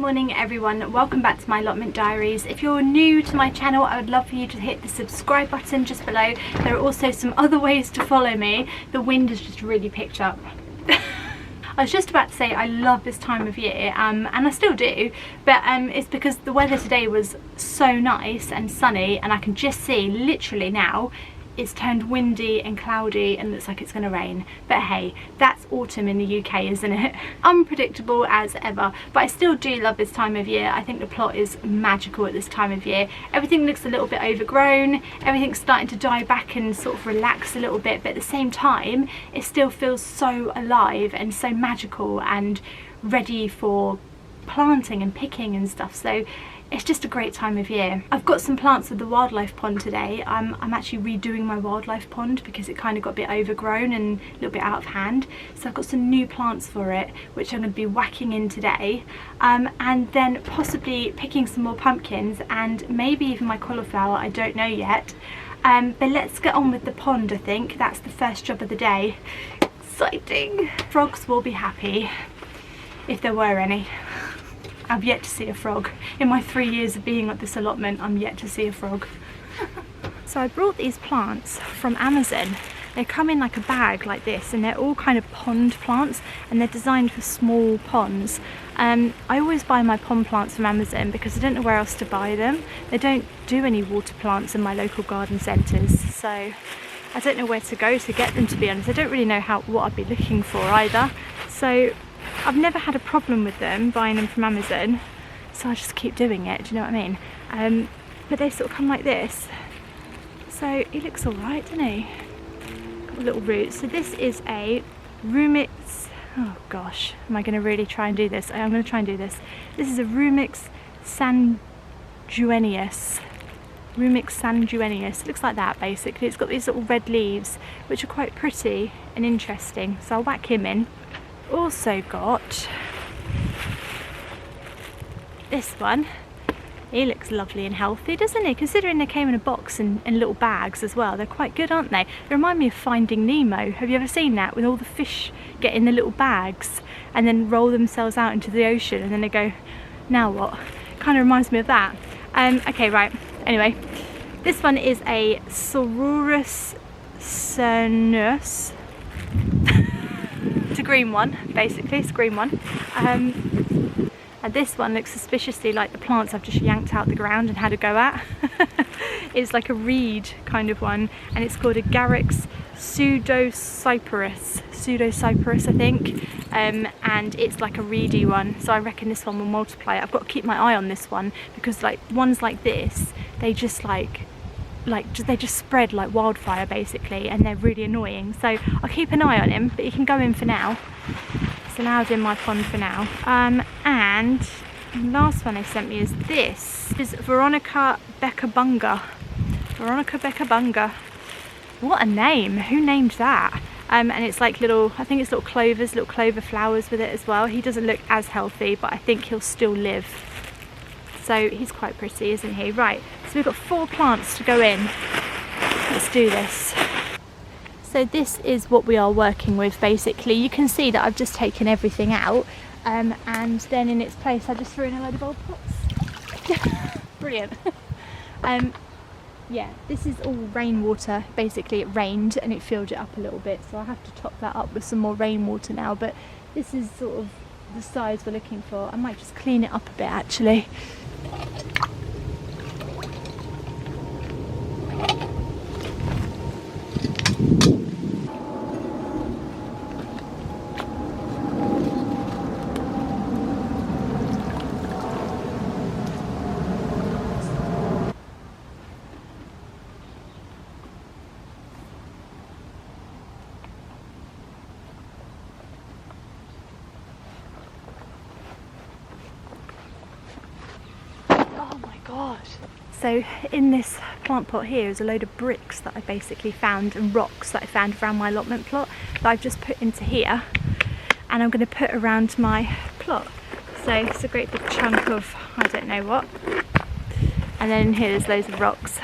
morning everyone, welcome back to my Allotment Diaries. If you're new to my channel, I would love for you to hit the subscribe button just below. There are also some other ways to follow me. The wind has just really picked up. I was just about to say I love this time of year, and I still do, but it's because the weather today was so nice and sunny, and I can just see literally now it's turned windy and cloudy and looks like it's going to rain. But hey, that's autumn in the UK, isn't it? Unpredictable as ever, but I still do love this time of year. I think the plot is magical at this time of year. Everything looks a little bit overgrown, everything's starting to die back and sort of relax a little bit, but at the same time it still feels so alive and so magical and ready for planting and picking and stuff. So it's just a great time of year. I've got some plants with the wildlife pond today. I'm actually redoing my wildlife pond because it kind of got a bit overgrown and a little bit out of hand. So I've got some new plants for it, which I'm going to be whacking in today. And then possibly picking some more pumpkins and maybe even my cauliflower, I don't know yet. But let's get on with the pond, I think. That's the first job of the day. Exciting. Frogs will be happy, if there were any. I've yet to see a frog. In my 3 years of being at this allotment, I'm yet to see a frog. So I brought these plants from Amazon. They come in like a bag like this, and they're all kind of pond plants, and they're designed for small ponds. I always buy my pond plants from Amazon because I don't know where else to buy them. They don't do any water plants in my local garden centres, so I don't know where to go to get them, to be honest. I don't really know what I'd be looking for either. So I've never had a problem with them, buying them from Amazon, so I just keep doing it, do you know what I mean? But they sort of come like this, so he looks alright, doesn't he? Got little roots. So this is a Rumix, oh gosh, am I going to really try and do this? I'm going to try and do this. This is a Rumix sanguineus. Rumix sanguineus, it looks like that basically. It's got these little red leaves, which are quite pretty and interesting, so I'll whack him in. Also got this one. He looks lovely and healthy, doesn't he? Considering they came in a box and in little bags as well. They're quite good, aren't they? They remind me of Finding Nemo. Have you ever seen that? With all the fish get in the little bags and then roll themselves out into the ocean and then they go, now what? Kind of reminds me of that. Okay, right. Anyway, this one is a Saururus cernus. It's a green one, basically. It's a green one. And this one looks suspiciously like the plants I've just yanked out the ground and had a go at. It's like a reed kind of one, and it's called a Garrix pseudocyperus, I think. And it's like a reedy one, so I reckon this one will multiply. I've got to keep my eye on this one because like ones like this, they just they just spread like wildfire basically, and they're really annoying, so I'll keep an eye on him, but he can go in for now. It's allowed in my pond for now. And the last one they sent me is this. This is Veronica Beccabunga. Veronica Beccabunga. What a name! Who named that? And it's like little, I think it's little clovers, little clover flowers with it as well. He doesn't look as healthy, but I think he'll still live. So he's quite pretty, isn't he? Right, so we've got 4 plants to go in. Let's do this. So this is what we are working with basically. You can see that I've just taken everything out, and then in its place I just threw in a load of old pots. Brilliant. Yeah, this is all rainwater. Basically it rained and it filled it up a little bit, so I have to top that up with some more rainwater now, but this is sort of the size we're looking for. I might just clean it up a bit actually. So in this plant pot here is a load of bricks that I basically found and rocks that I found around my allotment plot that I've just put into here, and I'm going to put around my plot. So it's a great big chunk of I don't know what, and then in here there's loads of rocks,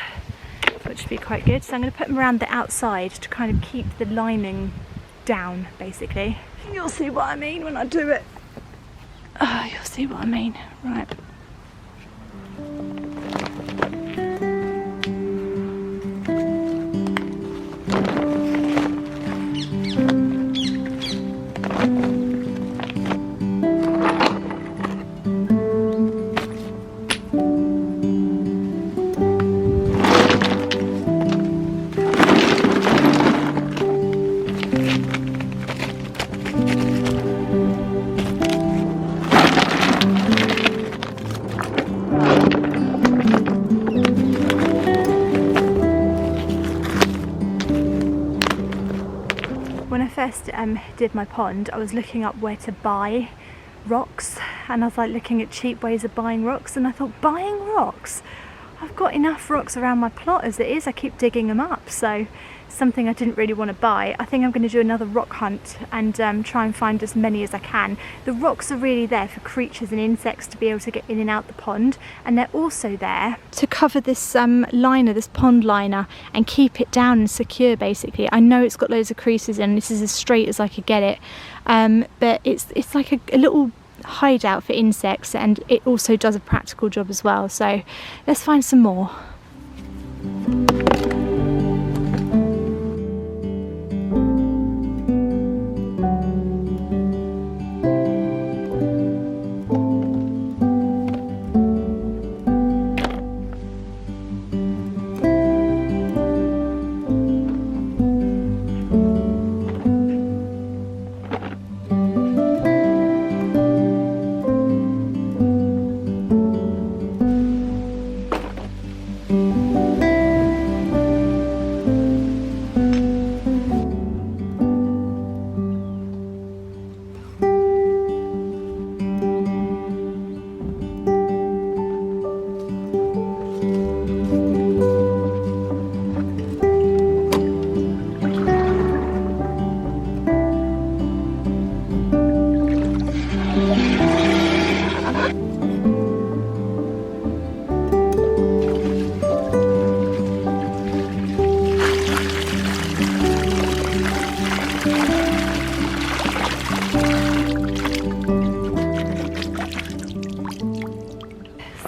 which would be quite good. So I'm going to put them around the outside to kind of keep the lining down basically. You'll see what I mean when I do it. Oh, you'll see what I mean. Right. When I first did my pond, I was looking up where to buy rocks, and I was like looking at cheap ways of buying rocks, and I thought, buying rocks? I've got enough rocks around my plot as it is. I keep digging them up, so something I didn't really want to buy. I think I'm going to do another rock hunt and try and find as many as I can. The rocks are really there for creatures and insects to be able to get in and out the pond, and they're also there to cover this liner, this pond liner, and keep it down and secure basically. I know it's got loads of creases and this is as straight as I could get it, but it's like a little hideout for insects, and it also does a practical job as well. So let's find some more.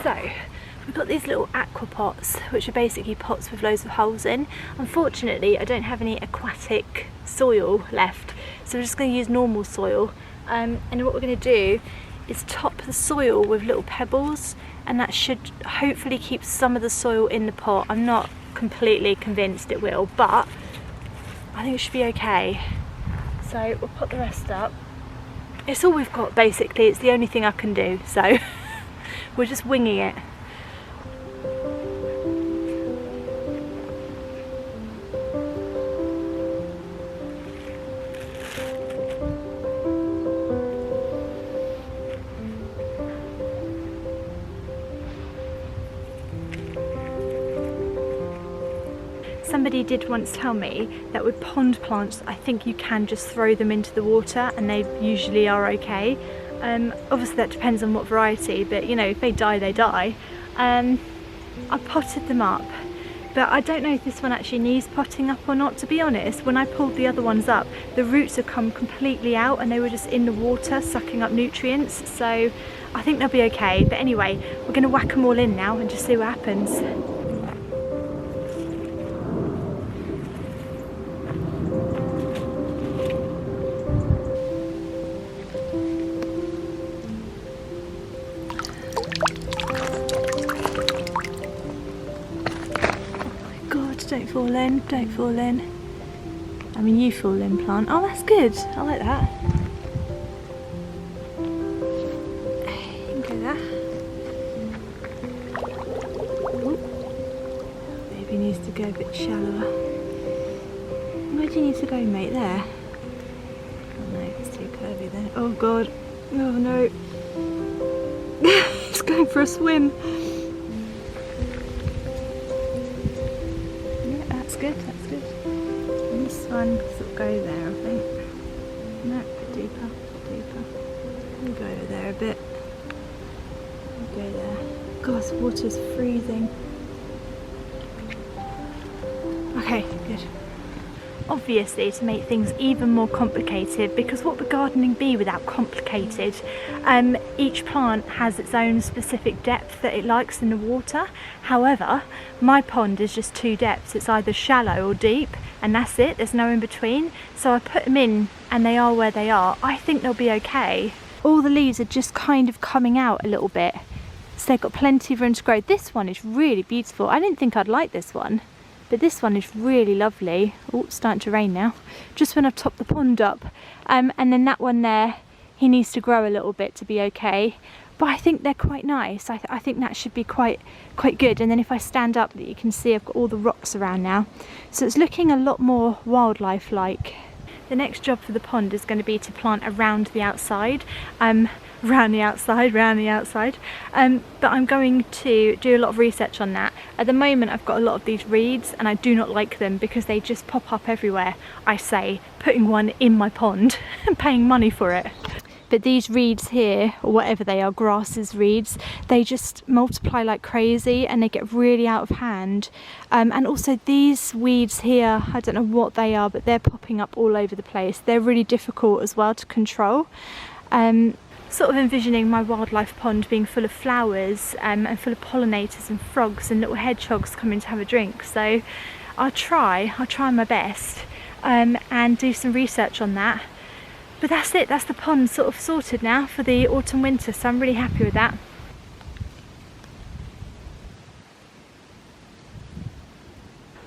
So we've got these little aqua pots, which are basically pots with loads of holes in. Unfortunately, I don't have any aquatic soil left, so we're just going to use normal soil. And what we're going to do is top the soil with little pebbles, and that should hopefully keep some of the soil in the pot. I'm not completely convinced it will, but I think it should be okay. So we'll put the rest up. It's all we've got basically, it's the only thing I can do, so we're just winging it. Somebody did once tell me that with pond plants, I think you can just throw them into the water and they usually are okay. Obviously that depends on what variety, but you know, if they die, they die. I potted them up, but I don't know if this one actually needs potting up or not, to be honest. When I pulled the other ones up, the roots have come completely out and they were just in the water sucking up nutrients, so I think they'll be okay. But anyway, we're going to whack them all in now and just see what happens. Don't fall in, don't fall in. I mean, you fall in, plant. Oh, that's good. I like that. You can go there. Maybe needs to go a bit shallower. Where do you need to go, mate? There? Oh no, it's too curvy there. Oh god. Oh no. It's going for a swim. That's good. And this one sort of go there, I think. No, a bit deeper, We'll go over there a bit. We'll go there. God, this water's freezing. Okay, good. obviously, to make things even more complicated, because what would gardening be without complicated? Each plant has its own specific depth that it likes in the water. However, my pond is just 2 depths. It's either shallow or deep, and that's it. There's no in between. So I put them in and they are where they are. I think they'll be okay. All the leaves are just kind of coming out a little bit, so they've got plenty of room to grow. This one is really beautiful. I didn't think I'd like this one, but this one is really lovely. Oh, it's starting to rain now. Just when I've topped the pond up. And then that one there, he needs to grow a little bit to be okay. But I think they're quite nice. I think that should be quite good. And then if I stand up, that you can see I've got all the rocks around now. So it's looking a lot more wildlife-like. The next job for the pond is going to be to plant around the outside. Round the outside, but I'm going to do a lot of research on that. At the moment I've got a lot of these reeds and I do not like them because they just pop up everywhere. I say putting one in my pond and paying money for it. But these reeds here, or whatever they are, grasses, reeds, they just multiply like crazy and they get really out of hand. And also these weeds here, I don't know what they are, but they're popping up all over the place. They're really difficult as well to control. Sort of envisioning my wildlife pond being full of flowers and full of pollinators and frogs and little hedgehogs coming to have a drink. So I'll try my best and do some research on that. But that's it, that's the pond sort of sorted now for the autumn winter, so I'm really happy with that.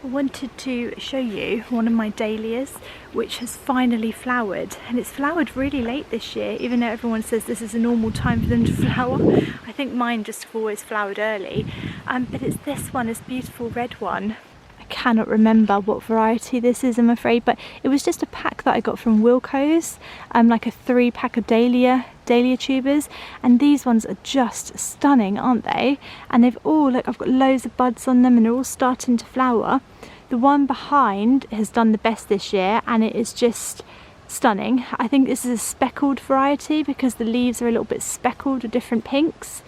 I wanted to show you one of my dahlias which has finally flowered, and it's flowered really late this year, even though everyone says this is a normal time for them to flower. I think mine just have always flowered early, but it's this one, this beautiful red one. I cannot remember what variety this is, I'm afraid, but it was just a pack that I got from Wilko's, like a 3-pack of Dahlia tubers, and these ones are just stunning, aren't they? And they've all, look, I've got loads of buds on them and they're all starting to flower. The one behind has done the best this year and it is just stunning. I think this is a speckled variety because the leaves are a little bit speckled with different pinks,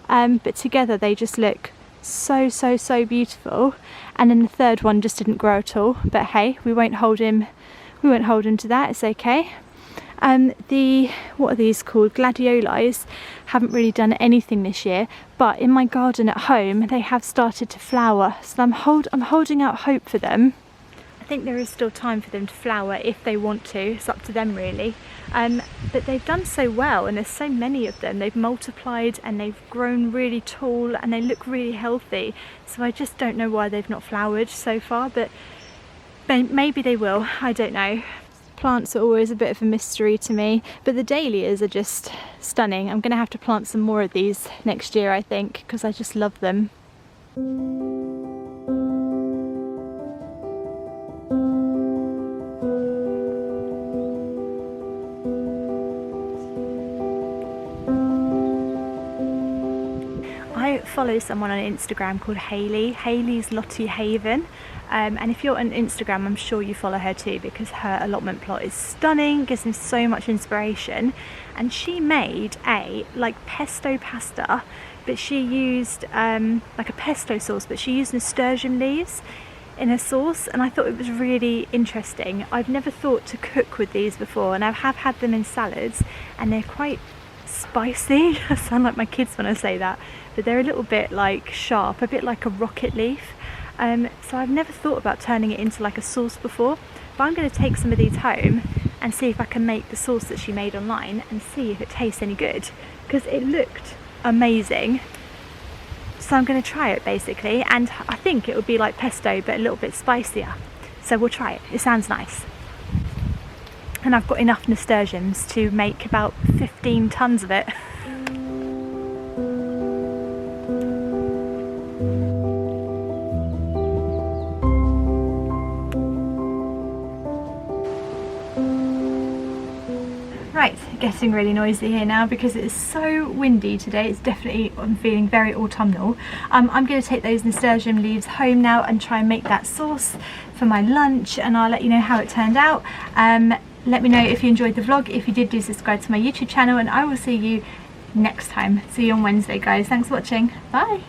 but together they just look so beautiful. And then the third one just didn't grow at all, but hey, we won't hold him to that, it's okay. What are these called? Gladiolis haven't really done anything this year, but in my garden at home they have started to flower, so I'm holding out hope for them. I think there is still time for them to flower if they want to, it's up to them really. But they've done so well and there's so many of them, they've multiplied and they've grown really tall and they look really healthy, so I just don't know why they've not flowered so far, but maybe they will, I don't know. Plants are always a bit of a mystery to me, but the dahlias are just stunning. I'm going to have to plant some more of these next year, I think, because I just love them. I follow someone on Instagram called Hayley's Lottie Haven, and if you're on Instagram I'm sure you follow her too because her allotment plot is stunning, gives me so much inspiration. And she made a pesto pasta, but she used like a pesto sauce, but she used nasturtium leaves in her sauce, and I thought it was really interesting. I've never thought to cook with these before, and I have had them in salads and they're quite spicy. I sound like my kids when I say that, but they're a little bit like sharp, a bit like a rocket leaf. So I've never thought about turning it into like a sauce before, but I'm going to take some of these home and see if I can make the sauce that she made online and see if it tastes any good, because it looked amazing. So I'm going to try it basically, and I think it would be like pesto but a little bit spicier, so we'll try it. It sounds nice. And I've got enough nasturtiums to make about 15 tons of it. Right, getting really noisy here now because it is so windy today. It's definitely, I'm feeling very autumnal. I'm going to take those nasturtium leaves home now and try and make that sauce for my lunch, and I'll let you know how it turned out. Let me know if you enjoyed the vlog. If you did, do subscribe to my YouTube channel, and I will see you next time. See you on Wednesday, guys. Thanks for watching. Bye.